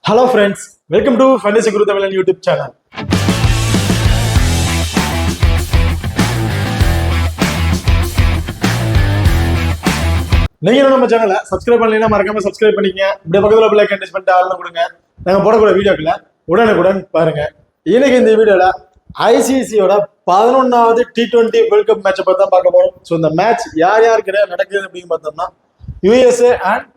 Hello friends, welcome to Fantasy Guru Tamil YouTube channel. நீங்க நம்ம சேனலை சப்ஸ்கிரைப் பண்ணலைன்னா மறக்காம சப்ஸ்கிரைப் பண்ணிக்கங்க. இப்படி பக்கத்துல பெல் ஐகான் டச் பண்ணிட்டு ஆல்னு கொடுங்க. நாங்க போடக்கூடிய வீடியோக்களை உடனுக்குடன் பாருங்க. இன்னைக்கு இந்த வீடியோல ஐசிசியோட 11வது T20 வேர்ல்ட் கப் மேட்சை பத்தி தான் பார்க்க போறோம். ஸோ இந்த மேட்ச் யார் யாருக்கு நடக்குது அப்படின்னு பார்த்தோம்னா USA அண்ட்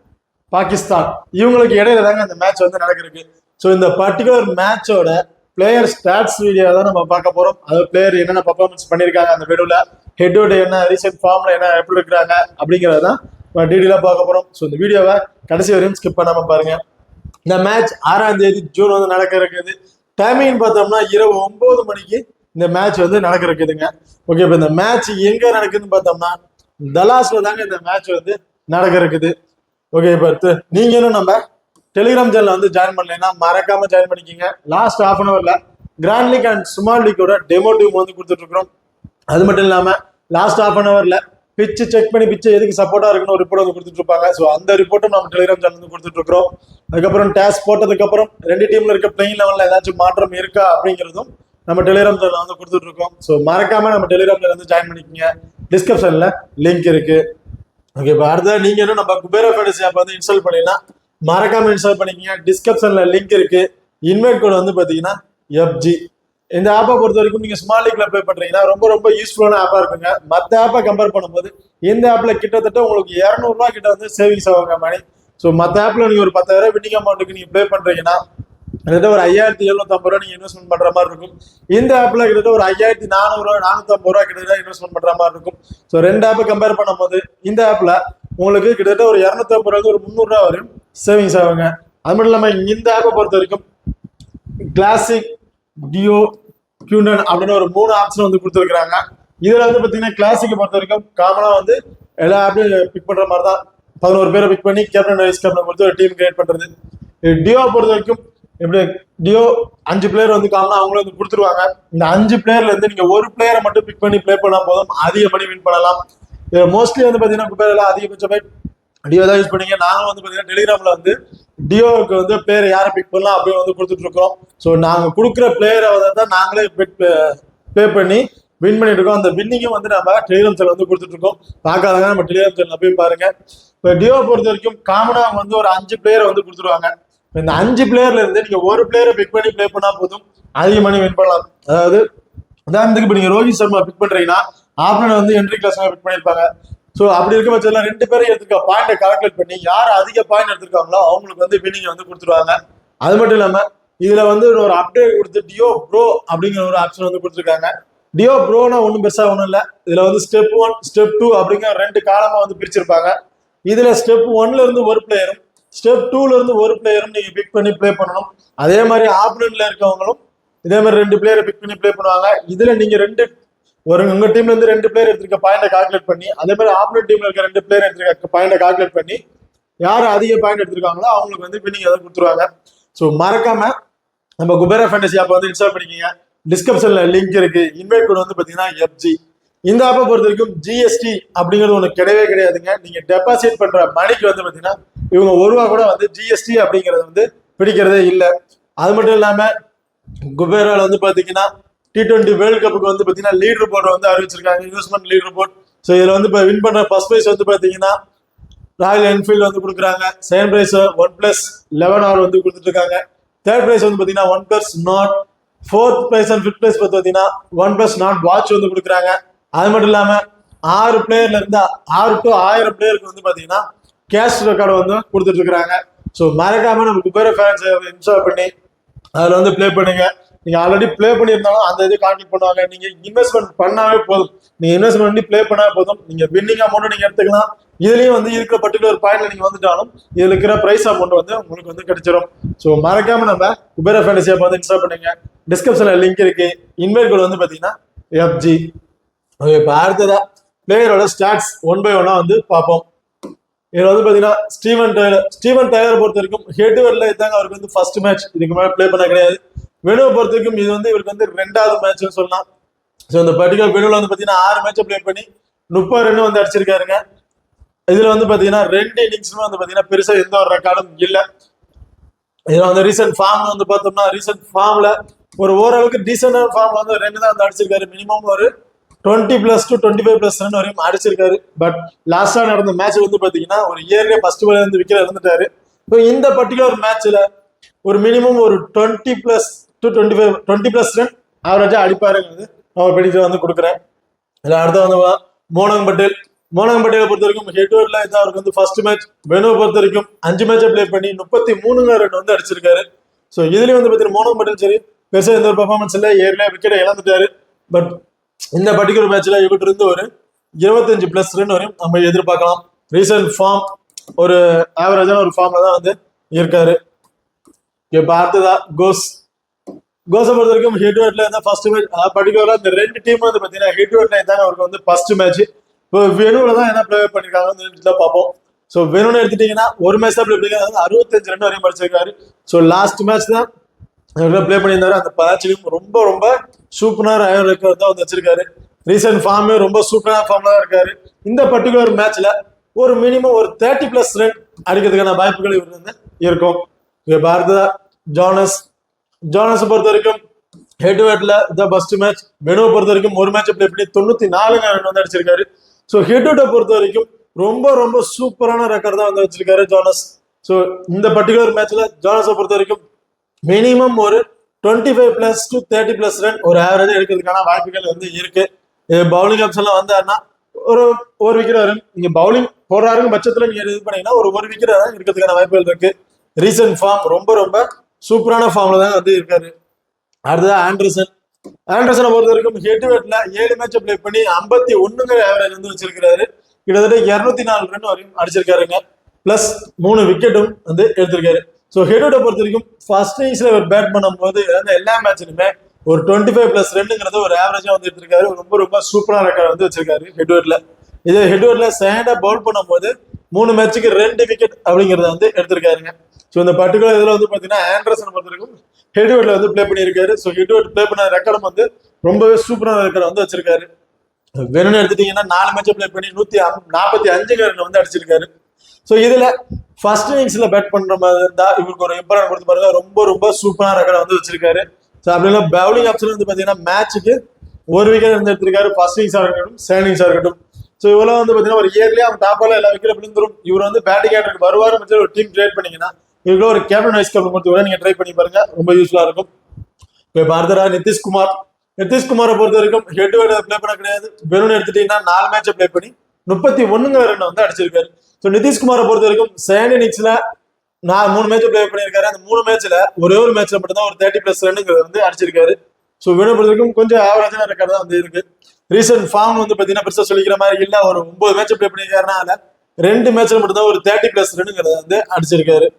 பாகிஸ்தான் இவங்களுக்கு இடையில தாங்க அந்த மேட்ச் வந்து நடக்கிறதுக்கு. ஸோ இந்த பர்டிகுலர் மேட்சோட பிளேயர் ஸ்டாட்ஸ் வீடியோ தான் நம்ம பார்க்க போறோம். அது பிளேயர் என்னென்ன பர்ஃபார்மன்ஸ் பண்ணியிருக்காங்க அந்த வீடியோல, ஹெட்டோட என்ன ரீசெண்ட் ஃபார்ம்ல என்ன எப்படி இருக்கிறாங்க அப்படிங்கிறத தான் டீட்டெயிலாக பார்க்க போறோம். ஸோ இந்த வீடியோவை கடைசி வரையும் ஸ்கிப் பண்ணாம பாருங்க. இந்த மேட்ச் 6ஆம் தேதி ஜூன் வந்து நடக்க இருக்குது. டைமிங் பார்த்தோம்னா இரவு 9 மணிக்கு இந்த மேட்ச் வந்து நடக்க இருக்குதுங்க. ஓகே, இப்போ இந்த மேட்ச் எங்க நடக்குதுன்னு பார்த்தோம்னா தலாஸ்ல தாங்க இந்த மேட்ச் வந்து நடக்க இருக்குது. ஓகே, இப்போ நீங்களும் நம்ம டெலிகிராம் சேனல் வந்து ஜாயின் பண்ணலைன்னா மறக்காம ஜாயின் பண்ணிக்கிங்க. லாஸ்ட் ஹாஃப் அன் அவர்ல கிராண்ட் லீக் அண்ட் ஸ்மால் லீக்கோட டெமோ டீம் வந்து கொடுத்துட்டு இருக்கிறோம். அது மட்டும் இல்லாம லாஸ்ட் ஹாஃப் அன் அவர்ல பிச்சு செக் பண்ணி பிச்சு எதுக்கு சப்போர்ட்டா இருக்குன்னு ஒரு ரிப்போர்ட் வந்து கொடுத்துட்டு இருப்பாங்க. ஸோ அந்த ரிப்போர்ட்டும் நம்ம டெலிகிராம் சேனல் வந்து கொடுத்துட்டு இருக்கிறோம். அதுக்கப்புறம் டேஸ் போட்டதுக்கு அப்புறம் 2 டீம்ல இருக்க பிளேயிங் லெவல்ல ஏதாச்சும் மாற்றம் இருக்கா அப்படிங்கிறதும் நம்ம டெலிகிராம் சேனல் வந்து கொடுத்துட்டு இருக்கோம். ஸோ மறக்காம நம்ம டெலிகிராம் சேனல் வந்து ஜாயின் பண்ணிக்கோங்க. டிஸ்கிரிப்ஷன்ல லிங்க் இருக்கு. ஓகே, இப்போ அடுத்தது நீங்க இன்னும் நம்ம குபேரா ஃபேண்டசி ஆப் வந்து இன்ஸ்டால் பண்ணிடலாம். மறக்காம இன்ஸ்டால் பண்ணிக்கங்க. டிஸ்கிரிப்ஷன்ல லிங்க் இருக்கு. இன்வைட் கோட் வந்து பாத்தீங்கன்னா FG. இந்த ஆப்பை பொறுத்த வரைக்கும் நீங்க ஸ்மால் லீக்ல ப்ளே பண்றீங்கன்னா ரொம்ப ரொம்ப யூஸ்ஃபுல்லான ஆப்பா இருக்குங்க. மற்ற ஆப்பை கம்பேர் பண்ணும்போது இந்த ஆப்ல கிட்டத்தட்ட உங்களுக்கு 200 ரூபாய் கிட்ட வந்து சேவிங்ஸ் ஆகுங்க மணி. ஸோ மற்ற ஆப்ல நீங்க ஒரு 10,000 வின்னிங் அமௌண்ட்டுக்கு நீங்க ப்ளே பண்றீங்கன்னா கிட்டத்தட்ட ஒரு 5750 ரூபாய் நீங்க இன்வெஸ்ட்மெண்ட் பண்ற மாதிரி இருக்கும். இந்த ஆப்ல கிட்டத்தட்ட ஒரு 5400 ரூபாய் 450 ரூபாய் கிட்ட இன்வெஸ்ட்மெண்ட் பண்ற மாதிரி இருக்கும். ஸோ 2 ஆப்பை கம்பேர் பண்ணும்போது இந்த ஆப்ல உங்களுக்கு கிட்டத்தட்ட ஒரு 250 ரூபாய் ஒரு 300 ரூபாய் வரையும் சேவிங்ஸ் ஆகுங்க. அது மட்டும் இல்லாம இந்த ஆப்பை பொறுத்த வரைக்கும் கிளாசிக், டியோ, கியூண்டன் அப்படின்னு ஒரு 3 ஆப்ஷன் வந்து கொடுத்துருக்காங்க. இதுல வந்து பாத்தீங்கன்னா கிளாசிக்கை பொறுத்த வரைக்கும் காமனா வந்து எல்லா ஆப்லையும் பிக் பண்ற மாதிரி தான் 11 பேரை பிக் பண்ணி கேப்டன் வைஸ் கேப்டன் கொடுத்து ஒரு டீம் கிரியேட் பண்றது. டியோ பொறுத்த வரைக்கும் எப்படி டியோ 5 பிளேயர் வந்து காமனா அவங்களே வந்து கொடுத்துருவாங்க. இந்த 5 பிளேயர்ல இருந்து நீங்க ஒரு பிளேயரை மட்டும் பிக் பண்ணி பிளே பண்ணா போதும், அதிக மணி வின் பண்ணலாம். மோஸ்ட்லி வந்து பாத்தீங்கன்னா குபேரில் அதிகபட்சமே டியோ தான் யூஸ் பண்ணீங்க. நாங்களும் வந்து பாத்தீங்கன்னா டெலிகிராம்ல வந்து டியோவுக்கு வந்து பிளேயர் யாரை பிக் பண்ணலாம் அப்படின்னு வந்து கொடுத்துட்டு இருக்கோம். ஸோ நாங்க கொடுக்குற பிளேயரை தான் நாங்களே பே பண்ணி வின் பண்ணிட்டு இருக்கோம். அந்த வின்னிங்கும் வந்து நம்ம டெலிகிராம் சேனல் வந்து கொடுத்துட்டு இருக்கோம். பார்க்காதங்க நம்ம டெலிகிராம் சேனல் போய் பாருங்க. இப்போ டியோ பொறுத்த வரைக்கும் காமனா அவங்க வந்து ஒரு 5 பிளேயரை வந்து கொடுத்துருவாங்க. இந்த 5 பிளேயர்ல இருந்து நீங்க ஒரு பிளேயரை பிக் பண்ணி பிளே பண்ணா போதும், அதிக மணி வின் பண்ணலாம். அதாவது உதாரணத்துக்கு இப்போ நீங்க ரோஹித் சர்மா பிக் பண்றீங்கன்னா ஆப்னர் வந்து என்ட்ரி கிளாஸ் பிக் பண்ணிருப்பாங்க. ஸோ அப்படி இருக்க பட்சத்தில் 2 பேரும் எடுத்துக்க பாயிண்டை கால்குலேட் பண்ணி யார் அதிக பாயிண்ட் எடுத்திருக்காங்களோ அவங்களுக்கு வந்து வின்னிங் வந்து கொடுத்துருவாங்க. அது மட்டும் இல்லாம இதுல வந்து ஒரு அப்டேட் கொடுத்து டியோ ப்ரோ அப்படிங்கிற ஒரு ஆப்ஷன் வந்து கொடுத்துருக்காங்க. டியோ ப்ரோனா ஒன்றும் பெருசா ஒன்றும் இல்லை. இதுல வந்து ஸ்டெப் 1 ஸ்டெப் 2 அப்படிங்கிற 2 காலமா வந்து பிரிச்சிருப்பாங்க. இதுல ஸ்டெப் 1ல இருந்து ஒரு பிளேயரும் ஸ்டெப் 2ல இருந்து ஒரு பிளேயரும் நீங்க பிக் பண்ணி பிளே பண்ணணும். அதே மாதிரி ஆப்னன்ட்ல இருக்கவங்களும் இதே மாதிரி 2 பிளேயரை பிக் பண்ணி பிளே பண்ணுவாங்க. இதுல நீங்க உங்க டீம்ல இருந்து 2 பிளேயர் எடுத்திருக்க பாயிண்டை கால்குலேட் பண்ணி அதே மாதிரி ஆப்னன்ட் டீம்ல இருக்க 2 பிளேயர் எடுத்திருக்க பாயிண்டை கால்குலேட் பண்ணி யார் அதிக பாயிண்ட் எடுத்திருக்காங்களோ அவங்களுக்கு வந்து வின்னிங் எதாவது கொடுத்துருவாங்க. ஸோ மறக்காம நம்ம குபேரா ஃபேண்டசி ஆப் வந்து இன்ஸ்டால் பண்ணிக்கோங்க. டிஸ்கிரிப்ஷன்ல லிங்க் இருக்கு. இன்வைட் கோட் வந்து பாத்தீங்கன்னா FG. இந்த ஆப்பை பொறுத்த வரைக்கும் GST அப்படிங்கிறது ஒன்று கிடையவே கிடையாதுங்க. நீங்க டெபாசிட் பண்ற மணிக்கு வந்து பாத்தீங்கன்னா இவங்க 1 ரூபா கூட வந்து GST அப்படிங்கிறது வந்து பிடிக்கிறதே இல்லை. அது மட்டும் இல்லாம குபேரால வந்து பாத்தீங்கன்னா T20 வேர்ல்ட் கப்புக்கு வந்து பாத்தீங்கன்னா லீட் ரிப்போர்ட் வந்து அறிவிச்சிருக்காங்க, இன்வெஸ்ட்மெண்ட் லீட் ரிப்போர்ட். ஸோ இதுல வந்து இப்போ வின் பண்ற ஃபர்ஸ்ட் பிரைஸ் வந்து பாத்தீங்கன்னா ராயல் என்ஃபீல்டு வந்து கொடுக்குறாங்க. செகண்ட் பிரைஸ் OnePlus 11R வந்து கொடுத்துட்டு இருக்காங்க. தேர்ட் பிரைஸ் வந்து பாத்தீங்கன்னா OnePlus Nord. Fourth prize and fifth prize பார்த்தீங்கன்னா OnePlus Nord வாட்ச் வந்து கொடுக்குறாங்க. அது மட்டும் இல்லாம 6 பிளேயர்ல இருந்து 6 to 1000 பிளேயருக்கு வந்து பாத்தீங்கன்னா கேஷ் ரெக்கார்டு வந்து கொடுத்துட்டு இருக்காங்க. ஸோ மறக்காம நம்ம குபேரா ஃபேன்ஸை இன்ஸ்டால் பண்ணி அதுல வந்து பிளே பண்ணுங்க. நீங்க ஆல்ரெடி பிளே பண்ணியிருந்தாலும் அந்த இது கால்குலேட் பண்ணுவாங்க. நீங்க இன்வெஸ்ட்மெண்ட் பண்ணாவே போதும், நீங்க இன்வெஸ்ட்மெண்ட் பண்ணி பிளே பண்ணாவே போதும், நீங்க வின்னிங் அமௌண்ட் நீங்க எடுத்துக்கலாம். இதுலயும் வந்து இருக்கிற பர்டிகுலர் பாயிண்ட்ல நீங்க வந்துட்டாலும் இதுல இருக்கிற பிரைஸ் அமௌண்ட் வந்து உங்களுக்கு வந்து கிடைச்சிடும். ஸோ மறக்காம நம்ம குபேரா ஃபேண்டசி ஆப் வந்து இன்ஸ்டால் பண்ணுங்க. டிஸ்கிரிப்ஷன்ல லிங்க் இருக்கு. இன்வைட் கோட் வந்து பாத்தீங்கன்னா FG. ஓகே, இப்போ அடுத்ததா பிளேயரோட ஸ்டாட்ஸ் 1 by 1 வந்து பார்ப்போம். இதுல வந்து பாத்தீங்கன்னா ஸ்டீவன் டைலர் பொறுத்த வரைக்கும் ஹெட்வெர்ல இதாங்க அவருக்கு வந்து ஃபர்ஸ்ட் மேட்ச், இதுக்கு மேலே பிளே பண்ண கிடையாது. வெனுவை பொறுத்த வரைக்கும் இது வந்து இவருக்கு வந்து 2வது மேட்ச்னு சொல்லலாம். ஸோ இந்த பர்டிகுலர் வெனுவில் வந்து பாத்தீங்கன்னா 6 மேட்சை பிளே பண்ணி 30 ரன் வந்து அடிச்சிருக்காருங்க. இதுல வந்து பாத்தீங்கன்னா 2 இன்னிங்ஸ்மே வந்து பாத்தீங்கன்னா பெருசா எந்த ஒரு ரெக்கார்டும் இல்லை. இதுல வந்து ரீசெண்ட் ஃபார்ம் வந்து பார்த்தோம்னா ரீசெண்ட் ஃபார்ம்ல ஒரு ஓரளவுக்கு டீசென்டான ஃபார்ம்ல வந்து ரெண்டு தான் வந்து அடிச்சிருக்காரு. மினிமம் ஒரு 20+ to 25+ ரன் வரையும் அடிச்சிருக்காரு. பட் லாஸ்டா நடந்த மேட்ச் வந்து பாத்தீங்கன்னா ஒரு இயர்லயே ஃபர்ஸ்ட் பால் வந்து விக்கெட் இழந்துட்டாரு. ஸோ இந்த பர்டிகுலர் மேட்ச்ல ஒரு மினிமம் ஒரு 20+ to 20+ ரன் ஆவரேஜா அடிப்பாருங்கிறது அவர் பெடிக்ஷன் வந்து கொடுக்குறேன். இதுல அடுத்த வந்து மோனங் பட்டேல். மோனங் பட்டேலை பொறுத்த வரைக்கும் ஹெட் டு ஹெட்ல இதான் அவருக்கு வந்து ஃபர்ஸ்ட் மேட்ச். வெனுவை பொறுத்த வரைக்கும் 5 மேட்சை பிளே பண்ணி 33 ரன் வந்து அடிச்சிருக்காரு. ஸோ இதுலயும் வந்து பார்த்தீங்கன்னா மோனங் பட்டேல் சரி பெருசா எந்த ஒரு பர்ஃபார்மன்ஸ் இல்லை, ஏர்ல விக்கெட்டை இழந்துட்டாரு. பட் இந்த பர்டிகுலர் மேட்ச்ல இவர்கிட்ட இருந்து ஒரு 25+ ரன் வரையும் நம்ம எதிர்பார்க்கலாம். ரீசெண்ட் ஃபார்ம் ஒரு ஆவரேஜான ஒரு ஃபார்ம்ல தான் வந்து இருக்காரு. இப்போ அடுத்ததா கோஸை பொறுத்த வரைக்கும் ஹெட் டு ஹெட்ல இருந்தா ஃபர்ஸ்ட் மேட்ச் பர்டிகுலரா இந்த ரெண்டு டீம் வந்து பாத்தீங்கன்னா ஹெட் டு ஹெட்ல இருந்தாங்க அவருக்கு வந்து ஃபர்ஸ்ட் மேட்ச். இப்போ வெனுல தான் என்ன ப்ளே பண்ணிருக்காங்க பார்ப்போம். ஸோ வெனுன்னு எடுத்துட்டீங்கன்னா ஒரு மேட்ச் தான் ப்ளே பண்ணிருக்காங்க, 65 ரன் வரையும் படிச்சிருக்காரு. ஸோ லாஸ்ட் மேட்ச் தான் ப்ளே பண்ணியிருந்தாரு. அந்த மேட்ச்லயும் ரொம்ப ரொம்ப சூப்பரான ரெக்கார்ட் தான் வந்து வச்சிருக்காரு. ரீசெண்ட் ஃபார்மே ரொம்ப சூப்பரான ஃபார்ம்ல தான் இருக்காரு. இந்த பர்டிகுலர் மேட்ச்ல ஒரு மினிமம் ஒரு 30+ ரன் அடிக்கிறதுக்கான வாய்ப்புகள் இவர் வந்து இருக்கும். இப்போ அடுத்ததா ஜானஸ் பொறுத்த வரைக்கும் ஹெட் டு ஹெட்ல இதான் ஃபர்ஸ்ட் மேட்ச். வெனுவை பொறுத்த வரைக்கும் ஒரு மேட்ச் பிளே பண்ணி 94 ரன் வந்து அடிச்சிருக்காரு. ஸோ ஹெட் டு ஹெட்டை பொறுத்த வரைக்கும் ரொம்ப ரொம்ப சூப்பரான ரெக்கார்ட் தான் வந்து வச்சிருக்காரு ஜானஸ். ஸோ இந்த பர்டிகுலர் மேட்ச்ல ஜானஸை பொறுத்த வரைக்கும் மினிமம் ஒரு 25+ to 30+ ரன் ஒரு ஆவரேஜ் எடுக்கிறதுக்கான வாய்ப்புகள் வந்து இருக்கு. பவுலிங் ஆப்ஷன்ல வந்தாருன்னா ஒரு விக்கெட் வரும். நீங்க பவுலிங் போடுறாருங்க பட்சத்துல நீங்க இது பண்ணீங்கன்னா ஒரு விக்கெட் இருக்கிறதுக்கான வாய்ப்புகள் இருக்கு. ரீசெண்ட் ஃபார்ம் ரொம்ப ரொம்ப சூப்பரான ஃபார்ம்ல தான் வந்து இருக்காரு. அடுத்ததான் ஆண்டர்சனை பொறுத்த வரைக்கும் ஹெட் டு ஹெட்ல 7 மேட்சை பிளே பண்ணி 51 ஆவரேஜ் வந்து வச்சிருக்காரு. கிட்டத்தட்ட 204 ரன் வரையும் அடிச்சிருக்காருங்க. பிளஸ் 3 விக்கெட்டும் வந்து எடுத்திருக்காரு. ஸோ ஹெட் டு ஹெட்டை பொறுத்த வரைக்கும் ஃபர்ஸ்ட் இன்னிங்ஸ்ல அவர் பேட் பண்ணும்போது எல்லா மேட்ச்லுமே ஒரு 25+ ரன்னுங்கிறத ஒரு ஆவரேஜா வந்து எடுத்திருக்காரு. ரொம்ப ரொம்ப சூப்பரான ரெக்கார்ட் வந்து வச்சிருக்காரு ஹெட் டு ஹெட்ல. இதே ஹெட் டு ஹெட்ல செகண்டா பவுல் பண்ணும்போது 3 மேட்சுக்கு 2 விக்கெட் அப்படிங்கிறத வந்து எடுத்திருக்காருங்க. ஸோ இந்த பர்டிகுலர் இதுல வந்து பாத்தீங்கன்னா ஆண்டர்சன் பொறுத்த வரைக்கும் ஹெட் டு ஹெட்ல வந்து பிளே பண்ணியிருக்காரு. So head to head play பண்ண ரெக்கார்டும் வந்து ரொம்பவே சூப்பரான ரெக்கார்ட் வந்து வச்சிருக்காரு. வேணும்னு எடுத்துட்டீங்கன்னா 4 மேட்சை பிளே பண்ணி 145 ரன் வந்து அடிச்சிருக்காரு. ஸோ இதுல ஃபர்ஸ்ட் இன்னிங்ஸ்ல பேட் பண்ற மாதிரி இருந்தா இவருக்கு ஒரு இம்பார்ட்டன் கொடுத்து பாருங்க, ரொம்ப ரொம்ப சூப்பரான ரெக்கார்ட் வந்து வச்சிருக்காரு. ஸோ அப்படின்னா பவுலிங் ஆப்ஷன் வந்து பாத்தீங்கன்னா மேட்சுக்கு ஒரு விக்கெட் வந்து எடுத்திருக்காரு. ஃபர்ஸ்ட் இன்னிங்ஸா இருக்கட்டும் செகண்ட் இன்னிங்ஸா இருக்கட்டும். ஸோ இவ்வளவு வந்து பாத்தீங்கன்னா ஒரு இயர்லயே அவன் டாப்பால எல்லா விக்கெட் விழுந்துரும். இவர் வந்து பேட்டிங் ஆர்டருக்கு வருவாரு ஒரு டீம் ட்ரேட் பண்ணீங்கன்னா இவங்களும் ஒரு கேப்டன் வைஸ் கேப்டன் பொறுத்த வரை நீங்க ட்ரை பண்ணி பாருங்க, ரொம்ப யூஸ்ஃபுல்லா இருக்கும். இப்போ பார்த்தா நிதிஷ்குமாரை பொறுத்த வரைக்கும் ஹெட் டு ஹெட் பிளே பண்ண கிடையாது. வெறும் எடுத்துட்டீங்கன்னா 4 மேட்சை பிளே பண்ணி 31 ரன் வந்து அடிச்சிருக்காரு. ஸோ நிதிஷ்குமாரை பொறுத்த வரைக்கும் செகண்ட் இன்னிங்ஸ்ல 3 மேட்சை பிளே பண்ணியிருக்காரு. அந்த 3 மேட்ச்ல ஒரே ஒரு மேட்ச்ல மட்டும் தான் ஒரு 30+ ரன்னுங்கிறது வந்து அடிச்சிருக்காரு. ஸோ வெறும் பொறுத்த வரைக்கும் கொஞ்சம் ஆவரேஜான ரெக்கார்ட் தான் வந்து இருக்கு. ரீசெண்ட் ஃபார்ம் வந்து பாத்தீங்கன்னா பெருசா சொல்லிக்கிற மாதிரி இல்ல. ஒரு 9 மேட்சை பிளே பண்ணியிருக்காருனால 2 மேட்ச்ல மட்டும் தான் ஒரு 30+ ரன்னுங்கிறத வந்து அடிச்சிருக்காரு.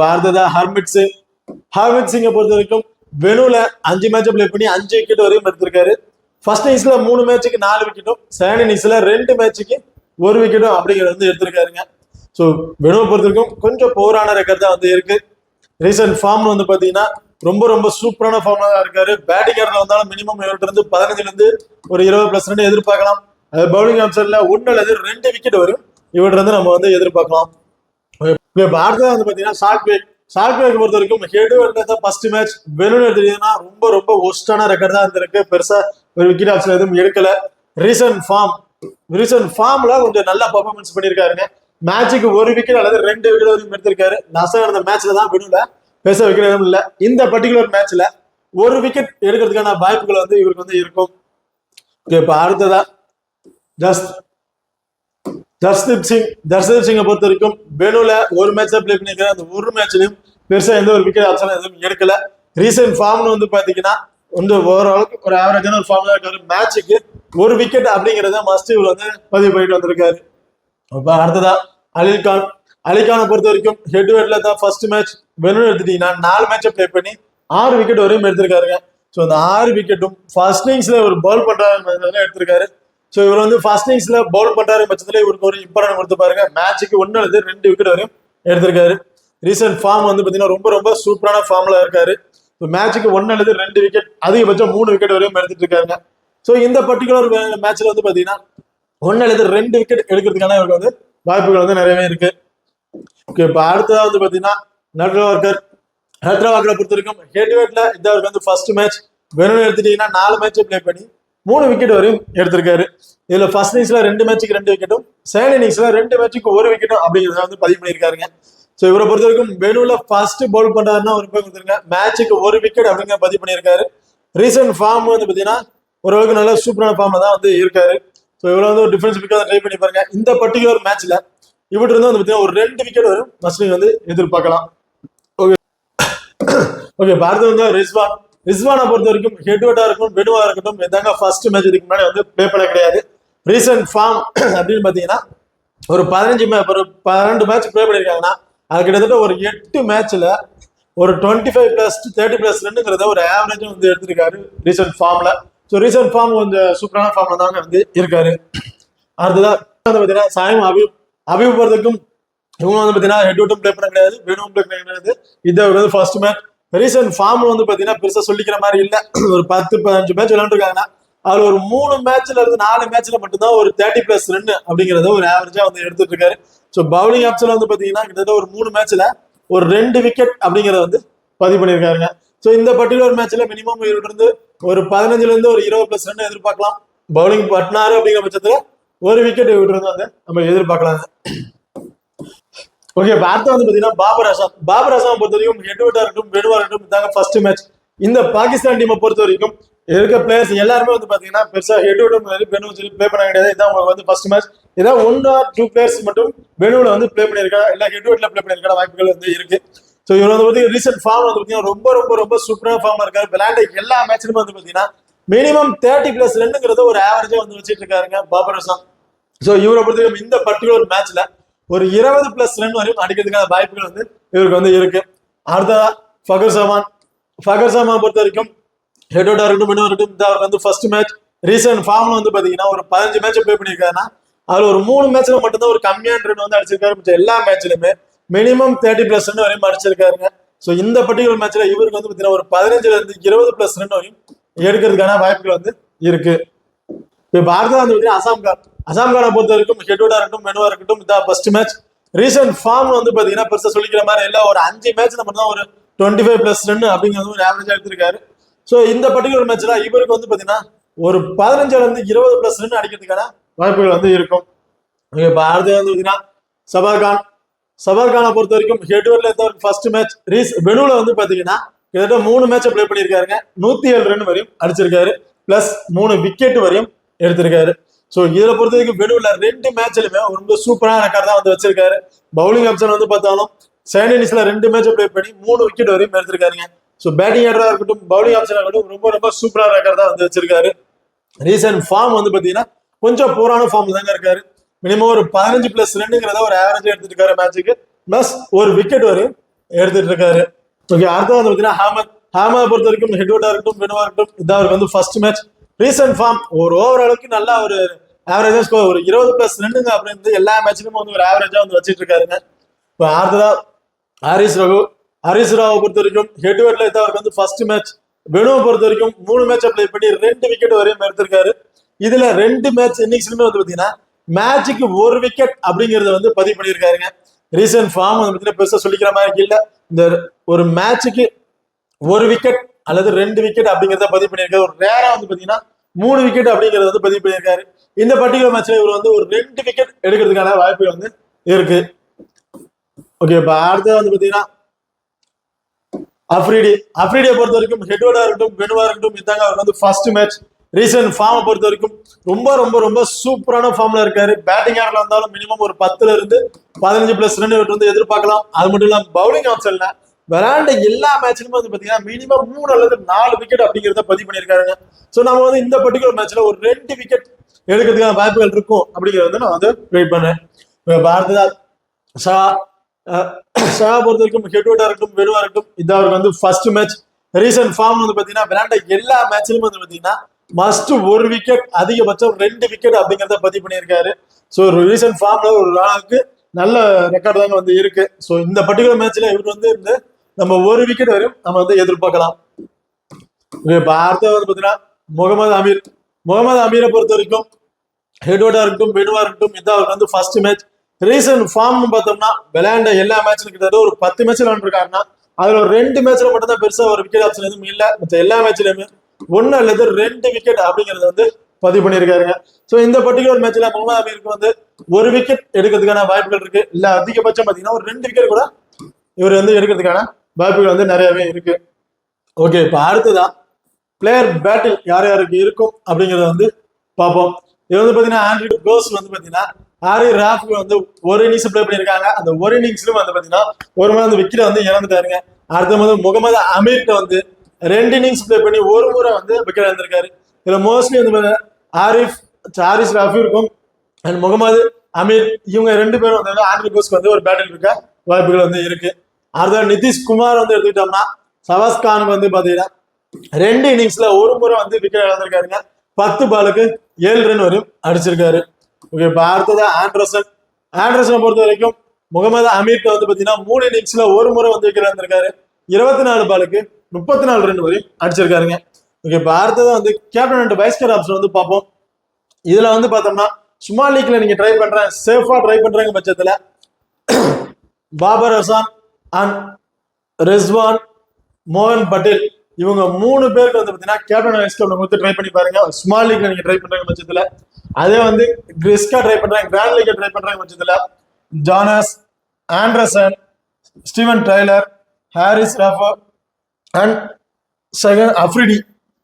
பார்த்ததா ஹர்மித் சிங்கை பொறுத்த வரைக்கும் வெனுல 5 மேட்சை பிளே பண்ணி 5 விக்கெட் வரையும் எடுத்திருக்காரு. ஃபர்ஸ்ட் இன்னிங்ஸ்ல 3 மேட்சுக்கு 4 விக்கெட்டும் செகண்ட் இன்னிங்ஸ்ல 2 மேட்சுக்கு 1 விக்கெட்டும் அப்படிங்கிறது வந்து எடுத்திருக்காருங்க. ஸோ வெனுவை பொறுத்த வரைக்கும் கொஞ்சம் போரான ரெக்கார்ட் தான் வந்து இருக்கு. ரீசெண்ட் ஃபார்ம் வந்து பாத்தீங்கன்னா ரொம்ப ரொம்ப சூப்பரான ஃபார்ம்ல தான் இருக்காரு. பேட்டிங் ஆர்டர்ல வந்தாலும் மினிமம் இவர்கிட்ட இருந்து 15ல இருந்து ஒரு 20+ ரன் எதிர்பார்க்கலாம். பவுலிங் ஆப்ஷன்ல 1 அல்லது 2 விக்கெட் வரும் இவர்கிட்ட இருந்து நம்ம வந்து எதிர்பார்க்கலாம். அடுத்தது வந்து பாத்தீங்கன்னா சால்ட்வேக் பொறுத்த வரைக்கும் ஹெட் டு ஹெட்ல தான் ஃபர்ஸ்ட் மேட்ச். வெனுன்னு எடுத்துட்டீங்கன்னா ரொம்ப ரொம்ப ஒஸ்டான ரெக்கார்ட் தான் இருந்திருக்கு. பெருசா ஒரு விக்கெட் ஆப்ஷன் எதுவும் எடுக்கல. ரீசெண்ட் ஃபார்ம்ல கொஞ்சம் நல்லா பர்ஃபார்மன்ஸ் பண்ணியிருக்காருங்க. மேட்சுக்கு 1 விக்கெட் அல்லது 2 விக்கெட் வரைக்கும் எடுத்திருக்காரு. லாஸ்டா நடந்த மேட்ச்ல தான் வெனுல பெருசா விக்கெட் எதுவும் இல்லை. இந்த பர்டிகுலர் மேட்ச்ல 1 விக்கெட் எடுக்கிறதுக்கான வாய்ப்புகள் வந்து இவருக்கு வந்து இருக்கும். இப்ப அடுத்ததா ஜஸ்தீப் சிங்கை பொறுத்த வரைக்கும் வெனுல ஒரு மேட்ச் பிளே பண்ணிருக்காரு. அந்த ஒரு மேட்ச்லயும் பெருசா எந்த ஒரு விக்கெட் ஆப்ஷன் எதுவும் எடுக்கல. ரீசெண்ட் ஃபார்ம்னு வந்து பாத்தீங்கன்னா வந்து ஓவராலுக்கு ஒரு ஆவரேஜான ஒரு ஃபார்ம்ல இருக்காரு. மேட்சுக்கு 1 விக்கெட் அப்படிங்கறத மஸ்ட் இவர் வந்து பதிவு பண்ணிட்டு வந்திருக்காரு. அடுத்ததா அலிகானை பொறுத்த வரைக்கும் ஹெட் டு ஹெட்ல தான் ஃபர்ஸ்ட் மேட்ச். வெனு எடுத்துட்டீங்கன்னா 4 மேட்சை பிளே பண்ணி 6 விக்கெட் வரையும் எடுத்திருக்காருங்க. ஸோ அந்த 6 விக்கெட்டும் ஃபர்ஸ்ட் இன்னிங்ஸ்ல ஒரு பவுல் பண்றாரு எடுத்திருக்காரு. ஸோ இவர் வந்து ஃபர்ஸ்ட் இன்னிங்ஸ்ல பவுல் பண்றாரு பட்சத்துல இவருக்கு ஒரு இம்பார்ட்டன் கொடுத்து பாருங்க. மேட்சுக்கு 1 அல்லது 2 விக்கெட் வரையும் எடுத்திருக்காரு. ரீசெண்ட் ஃபார்ம் வந்து பாத்தீங்கன்னா ரொம்ப ரொம்ப சூப்பரான ஃபார்ம்ல இருக்காரு. மேட்சுக்கு 1 அல்லது 2 விக்கெட் அதிகபட்சம் 3 விக்கெட் வரையும் எடுத்துட்டு இருக்காங்க. ஸோ இந்த பர்டிகுலர் மேட்ச்ல வந்து பாத்தீங்கன்னா 1 அல்லது 2 விக்கெட் எடுக்கிறதுக்கான இவருக்கு வந்து வாய்ப்புகள் வந்து நிறையவே இருக்கு. ஓகே, இப்போ அடுத்ததா வந்து பாத்தீங்கன்னா ஹைதராபாத்ல பொறுத்த வரைக்கும் ஹெட் வெயிட்ல இது அவருக்கு வந்து ஃபர்ஸ்ட் மேட்ச். வேணும்னு எடுத்துட்டீங்கன்னா 4 மேட்ச் பிளே பண்ணி 3 விக்கெட் வரையும் எடுத்திருக்காரு. இதுல ஃபர்ஸ்ட் இன்னிங்ஸ்ல 2 மேட்சுக்கு 2 விக்கெட்டும், செகண்ட் இன்னிங்ஸ்ல 2 மேட்சுக்கு 1 விக்கெட்டும் அப்படிங்கிறத வந்து பதிவு பண்ணியிருக்காருங்க. ஸோ இவரை பொறுத்த வரைக்கும் வேணுல ஃபர்ஸ்ட் பவுல் பண்றாருன்னா ஒரு பேர் கொடுத்துருங்க, மேட்சுக்கு 1 விக்கெட் அப்படிங்கிற பதிவு பண்ணியிருக்காரு. ரீசெண்ட் ஃபார்ம் வந்து பாத்தீங்கன்னா ஓரளவுக்கு நல்ல சூப்பரான ஃபார்ம்ல தான் வந்து இருக்காரு. ஸோ இவ்வளவு வந்து ஒரு டிஃபரன்ஸ் விக்கெட் ட்ரை பண்ணி பாருங்க. இந்த பர்டிகுலர் மேட்ச்ல இவர்கிட்ட இருந்து வந்து பாத்தீங்கன்னா ஒரு 2 விக்கெட் வரும் மஸ்ட் வந்து எதிர்பார்க்கலாம். ஓகே, பாரத வந்து ரிஸ்வானை பொறுத்த வரைக்கும் ஹெட் வெட்டா இருக்கும், வெடுவா இருக்கட்டும், எதாங்க ஃபர்ஸ்ட் மேட்ச் இதுக்கு முன்னாடி வந்து பிளே பண்ண கிடையாது. ரீசெண்ட் ஃபார்ம் அப்படின்னு பாத்தீங்கன்னா ஒரு 12 மேட்ச் பிளே பண்ணிருக்காங்கன்னா அது கிட்டத்தட்ட ஒரு 8 மேட்ச்ல ஒரு 25+ 30+ ரன்னுங்கிறத ஒரு ஆவரேஜ் வந்து எடுத்திருக்காரு ரீசெண்ட் ஃபார்ம்ல. ஸோ ரீசெண்ட் ஃபார்ம் கொஞ்சம் சூப்பரான ஃபார்ம்ல தாங்க வந்து இருக்காரு. அடுத்ததான் பாத்தீங்கன்னா சாயம் அபியூப் பொறுத்தவரைக்கும் இவங்க வந்து பாத்தீங்கன்னா ஹெட் வெட்டும் பிளே பண்ண கிடையாது, வேணும் பிளே பண்ண கிடையாது. இது அவர் வந்து ஃபர்ஸ்ட் மேட்ச். ரீசெண்ட் ஃபார்ம் வந்து பாத்தீங்கன்னா பெருசா சொல்லிக்கிற மாதிரி இல்ல. ஒரு 10-15 மேட்ச் விளையாண்டுருக்காங்கன்னா அதுல ஒரு 3 மேட்ச்ல இருந்து 4 மேட்ச்ல மட்டும்தான் ஒரு 30+ ரன் அப்படிங்கறத ஒரு ஆவரேஜா வந்து எடுத்துட்டு இருக்காரு. ஸோ பவுலிங் ஆப்ஷன்ல வந்து பாத்தீங்கன்னா கிட்டத்தட்ட ஒரு 3 மேட்ச்ல ஒரு 2 விக்கெட் அப்படிங்கறத வந்து பதிவு பண்ணியிருக்காருங்க. ஸோ இந்த பர்டிகுலர் மேட்ச்ல மினிமம் இருந்து ஒரு 15ல இருந்து ஒரு 20+ ரன் எதிர்பார்க்கலாம். பவுலிங் பட்டினாரு அப்படிங்கிற பட்சத்துல 1 விக்கெட் விட்டுறது வந்து நம்ம எதிர்பார்க்கலாம். ஓகே, அடுத்து வந்து பாத்தீங்கன்னா பாபர் அசாம் பொறுத்த வரைக்கும் ஹெட் வெட்டா இருக்கட்டும், வெடுவா இருக்கட்டும், இதாங்க ஃபர்ஸ்ட் மேட்ச். இந்த பாகிஸ்தான் டீமை பொறுத்த வரைக்கும் இருக்க பிளேயர்ஸ் எல்லாருமே வந்து பாத்தீங்கன்னா பெருசா ஹெட் வெட்டும் வெனு சொல்லி பிளே பண்ண கிடையாது. இதான் உங்களுக்கு வந்து ஃபர்ஸ்ட் மேட்ச். ஏதாவது 1 or 2 பிளேயர்ஸ் மட்டும் வெனுல வந்து பிளே பண்ணிருக்கா, இல்ல ஹெட் வெட்ல பிளே பண்ணிருக்க வாய்ப்புகள் வந்து இருக்கு. ஸோ இவர் வந்து பாத்தீங்கன்னா ரீசெண்ட் ஃபார்ம் வந்து பாத்தீங்கன்னா ரொம்ப ரொம்ப ரொம்ப சூப்பரான ஃபார்மா இருக்காரு. விளையாண்ட எல்லா மேட்ச்லயும் வந்து பாத்தீங்கன்னா மினிமம் 30+ ரன்னுங்கிறத ஒரு ஆவரேஜா வந்து வச்சிட்டு இருக்காருங்க பாபர் அசாம். ஸோ இவரை பொறுத்தவரைக்கும் இந்த பர்டிகுலர் மேட்ச்ல ஒரு 20+ ரன் வரையும் அடிக்கிறதுக்கான வாய்ப்புகள் வந்து இவருக்கு வந்து இருக்கு. அடுத்ததா ஃபகர் ஜமான் பொறுத்த வரைக்கும் ஹெட் வெட்டா இருக்கட்டும், வெடுவா இருக்கட்டும், இந்த அவருக்கு வந்து ஃபர்ஸ்ட் மேட்ச். ரீசெண்ட் ஃபார்ம்ல வந்து பாத்தீங்கன்னா ஒரு 15 மேட்ச் பிளே பண்ணிருக்காருன்னா அதுல ஒரு 3 மேட்ச்ல மட்டும்தான் ஒரு கம்மியான ரன் வந்து அடிச்சிருக்காரு. எல்லா மேட்ச்லயுமே மினிமம் 30+ ரன் வரையும் அடிச்சிருக்காருங்க. ஸோ இந்த பர்டிகுலர் மேட்ச்ல இவருக்கு வந்து பாத்தீங்கன்னா ஒரு 15ல இருந்து 20+ ரன் வரையும் எடுக்கிறதுக்கான வாய்ப்புகள் வந்து இருக்கு. இப்ப பாரதா வந்து பாத்தீங்கன்னா அசாம் கானை பொறுத்த வரைக்கும் ஹெட் வெட்டா இருக்கட்டும், வெடுவா இருக்கட்டும், இதான் ஃபர்ஸ்ட் மேட்ச். ரீசெண்ட் ஃபார்ம் வந்து பாத்தீங்கன்னா பெருசா சொல்லிக்கிற மாதிரி இல்ல, ஒரு 5 மேட்ச்ல மட்டும் தான் ஒரு 25+ ரன் அப்படிங்கிறது ஒரு ஆவரேஜா எடுத்திருக்காரு. ஸோ இந்த பர்டிகுலர் மேட்ச்ல இவருக்கு வந்து பாத்தீங்கன்னா ஒரு 15ல இருந்து 20+ ரன் அடிக்கிறதுக்கான வாய்ப்புகள் வந்து இருக்கும். இப்ப அடுத்து வந்து பாத்தீங்கன்னா சபர்கானை பொறுத்த வரைக்கும் ஹெட் வெட்ல ஃபர்ஸ்ட் மேட்ச். வெனுல வந்து பாத்தீங்கன்னா கிட்டத்தட்ட 3 மேட்சை பிளே பண்ணியிருக்காருங்க. 107 ரன் வரையும் அடிச்சிருக்காரு, பிளஸ் 3 விக்கெட் வரையும் எடுத்திருக்காரு. ஸோ இதுல பொறுத்த வரைக்கும் வெனுல 2 மேட்ச்லுமே ரொம்ப சூப்பரான ரெக்கார்ட் தான் வந்து வச்சிருக்காரு. பவுலிங் ஆப்ஷன் வந்து பார்த்தாலும் செகண்ட் இன்னிங்ஸ்ல 2 மேட்சை பிளே பண்ணி 3 விக்கெட் வரையும் எடுத்திருக்காருங்க. ஸோ பேட்டிங் ஆர்டரா இருக்கட்டும், பவுலிங் ஆப்ஷனா இருக்கட்டும், ரொம்ப ரொம்ப சூப்பரான ரெக்கார்ட் தான் வந்து வச்சிருக்காரு. ரீசெண்ட் ஃபார்ம் வந்து பாத்தீங்கன்னா கொஞ்சம் போரான ஃபார்ம் தாங்க இருக்காரு. மினிமம் ஒரு 15+ ரன்னுங்கிறத ஒரு ஆவரேஜ் எடுத்துட்டு இருக்காரு மேட்சுக்கு, பிளஸ் 1 விக்கெட் வரையும் எடுத்துட்டு இருக்காரு. ஓகே, அடுத்து வந்து பாத்தீங்கன்னா ஹேமதை பொறுத்த வரைக்கும் ஹெட் வெட்டா இருக்கட்டும், வெடுவா இருக்கட்டும், இதான் அவருக்கு வந்து ஃபர்ஸ்ட் மேட்ச். ரீசெண்ட் ஃபார்ம் ஒரு ஓவர் அளவுக்கு நல்லா ஒரு ஆவரேஜா ஸ்கோர் ஒரு 20+ ரன்னுங்க அப்படின்னு எல்லா மேட்ச்லயும் வந்து ஒரு ஆவரேஜா வந்து வச்சிட்டு இருக்காருங்க. இப்போ அடுத்ததான் ஹரிஸ் ராவை பொறுத்த வரைக்கும் ஹெட் வெட்ல இதான் அவருக்கு வந்து ஃபர்ஸ்ட் மேட்ச். வெனுவை பொறுத்த வரைக்கும் 3 மேட்சை பிளே பண்ணி 2 விக்கெட் வரையும் எடுத்திருக்காரு. இதுல 2 மேட்ச் இன்னிங்ஸ்லுமே வந்து பாத்தீங்கன்னா மேட்சுக்கு 1 விக்கெட் அப்படிங்கறத வந்து பதிவு பண்ணியிருக்காருங்க. ரீசெண்ட் ஃபார்ம் வந்து பாத்தீங்கன்னா பெருசா சொல்லிக்கிற மாதிரி இல்ல. இந்த ஒரு மேட்சுக்கு 1 விக்கெட் அல்லது 2 விக்கெட் அப்படிங்கறத பதிவு பண்ணியிருக்காரு. ஒரு ரேரா வந்து பாத்தீங்கன்னா 3 விக்கெட் அப்படிங்கறத வந்து பதிவு பண்ணியிருக்காரு. இந்த பர்டிகுலர் மேட்ச்ல இவர் வந்து ஒரு 2 விக்கெட் எடுக்கிறதுக்கான வாய்ப்பு வந்து இருக்கு. ஓகே, இப்ப அடுத்து வந்து பாத்தீங்கன்னா அப்ரிடியை பொறுத்த வரைக்கும் ஹெட் வெட்டா இருக்கட்டும், வெடுவா இருக்கட்டும், இதாங்க அவர் வந்து ஃபர்ஸ்ட் மேட்ச். ரீசெண்ட் ஃபார்மை பொறுத்த வரைக்கும் ரொம்ப ரொம்ப ரொம்ப சூப்பரான ஃபார்ம்ல இருக்காரு. பேட்டிங் ஆர்டர்ல இருந்தாலும் மினிமம் ஒரு 10ல இருந்து 15+ ரன் வந்து எதிர்பார்க்கலாம். அது மட்டும் இல்லாம பவுலிங் ஆப்ஷன்ல விளையாண்ட எல்லா மேட்ச்லுமே வந்து பாத்தீங்கன்னா மினிமம் 3 அல்லது 4 விக்கெட் அப்படிங்கிறத பதிவு பண்ணியிருக்காருங்க. ஸோ நம்ம வந்து இந்த பர்டிகுலர் மேட்ச்ல ஒரு 2 விக்கெட் எடுக்கிறதுக்கான வாய்ப்புகள் இருக்கும் அப்படிங்கிறத வந்து நான் வந்து வெயிட் பண்ணேன். அடுத்ததா ஷா பொறுத்த வரைக்கும் ஹெட் வெட்டா இருக்கட்டும், வெடுவா இருக்கட்டும், இது அவருக்கு வந்து ஃபர்ஸ்ட் மேட்ச். ரீசெண்ட் ஃபார்ம் வந்து பாத்தீங்கன்னா விளையாண்ட எல்லா மேட்ச்லயும் வந்து பாத்தீங்கன்னா மஸ்ட் 1 விக்கெட், அதிகபட்சம் 2 விக்கெட் அப்படிங்கிறத பதிவு பண்ணியிருக்காரு. ஸோ ரீசெண்ட் ஃபார்ம்ல ஒரு நாளுக்கு நல்ல ரெக்கார்ட் தாங்க வந்து இருக்கு. ஸோ இந்த பர்டிகுலர் மேட்ச்ல இவர் வந்து நம்ம 1 விக்கெட் வரையும் நம்ம வந்து எதிர்பார்க்கலாம். அடுத்த வந்து பாத்தீங்கன்னா முகமது அமீரை பொறுத்த வரைக்கும் ஹெட் வெட்டா இருக்கட்டும், வெடுவா இருக்கட்டும், இது அவருக்கு வந்து ஃபர்ஸ்ட் மேட்ச். ரீசன் ஃபார்ம்னு பார்த்தோம்னா விளையாண்ட எல்லா மேட்ச்ல கிட்டத்தட்ட ஒரு 10 மேட்ச் விளையாண்டுருக்காருன்னா அதுல ஒரு 2 மேட்ச்ல மட்டும் தான் பெருசா ஒரு விக்கெட் ஆப்ஷன் எதுவும் இல்ல. மற்ற எல்லா மேட்ச்லயுமே 1 அல்லது 2 விக்கெட் அப்படிங்கறது வந்து பதிவு பண்ணியிருக்காருங்க. ஸோ இந்த பர்டிகுலர் மேட்ச்ல முகமது அமீருக்கு வந்து ஒரு விக்கெட் எடுக்கிறதுக்கான வாய்ப்புகள் இருக்கு. இல்ல அதிகபட்சம் பாத்தீங்கன்னா ஒரு 2 விக்கெட் கூட இவர் வந்து எடுக்கிறதுக்கான வாய்ப்புகள் வந்து நிறையவே இருக்கு. ஓகே, இப்ப அடுத்ததான் பிளேயர் பேட்டில் யார் யாருக்கு இருக்கும் அப்படிங்கறத வந்து பார்ப்போம். இது வந்து பாத்தீங்கன்னா ஆண்ட்ரூ கோஸ் வந்து பாத்தீங்கன்னா ஆரி ராஃப் வந்து ஒரு இன்னிங்ஸ் பிளே பண்ணியிருக்காங்க. அந்த ஒரு இன்னிங்ஸ்லயும் வந்து பாத்தீங்கன்னா ஒரு முறை அந்த விக்கெட் வந்து இழந்துட்டாருங்க. அடுத்த வந்து முகமது அமீர்கிட்ட வந்து 2 இன்னிங்ஸ் பிளே பண்ணி ஒரு முறை வந்து விக்கெட் இழந்திருக்காரு. இதுல மோஸ்ட்லி வந்து ஹாரிஸ் ராஃபி இருக்கும் அண்ட் முகமது அமீர் இவங்க 2 பேரும் வந்து ஆண்ட்ரூ கோஸ்க்கு வந்து ஒரு பேட்டில் இருக்க வாய்ப்புகள் வந்து இருக்கு. அடுத்த நிதிஷ்குமார் வந்து எடுத்துக்கிட்டோம்னா சவாஸ் கானுக்கு வந்து பாத்தீங்கன்னா 2 இன்னிங்ஸ்ல ஒரு முறை வந்து விக்கெட் இழந்திருக்காருங்க. 10 பாலுக்கு 7 ரன் வரையும் அடிச்சிருக்காரு. ஓகே, இப்ப அடுத்தது ஆண்டர்சனை பொறுத்த வரைக்கும் முகமது அமீர்கிட்ட வந்து பாத்தீங்கன்னா 3 இன்னிங்ஸ்ல ஒரு முறை வந்து விக்கெட் இழந்திருக்காரு. 24 பாலுக்கு 34 ரன் வரையும் அடிச்சிருக்காருங்க. ஓகே, இப்ப அடுத்தது வந்து captain and vice captain option வந்து பார்ப்போம். இதுல வந்து பார்த்தோம்னா ஸ்மால் லீக்ல நீங்க சேஃபா ட்ரை பண்றாங்க பட்சத்துல பாபர் அசான் அண்ட் ரெஸ்வான் மோகன் பட்டேல் இவங்க 3 பேருக்கு வந்து பாத்தீங்கன்னா கேப்டன் வைஸ் கேப்டன் கொடுத்து ட்ரை பண்ணி பாருங்க. ஸ்மால் லீக்ல நீங்க ட்ரை பண்றாங்க பட்சத்துல அதே வந்து கிறிஸ்கா ட்ரை பண்றாங்க, கிராண்ட் லீக் ட்ரை பண்றாங்க பட்சத்துல Jonas, Anderson, Steven Taylor, Haris Rauf and செகண்ட் அஃப்ரிடி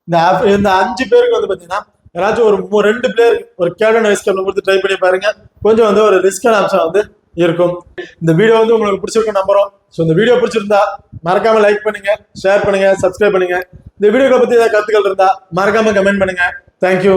இந்த 5 பேருக்கு வந்து பாத்தீங்கன்னா யாராச்சும் ஒரு 2 பிளேயர் ஒரு கேப்டன் வைஸ் கேப்டன் கொடுத்து ட்ரை பண்ணி பாருங்க. கொஞ்சம் வந்து ஒரு ரிஸ்கான ஆப்ஷன் வந்து இருக்கும். இந்த வீடியோ வந்து உங்களுக்கு பிடிச்சிருக்கும் நம்புறோம். ஸோ இந்த வீடியோ பிடிச்சிருந்தா மறக்காம லைக் பண்ணுங்க, ஷேர் பண்ணுங்க, சப்ஸ்கிரைப் பண்ணுங்க. இந்த வீடியோவை பத்தி ஏதாவது கருத்துக்கள் இருந்தா மறக்காம கமெண்ட் பண்ணுங்க. தேங்க்யூ.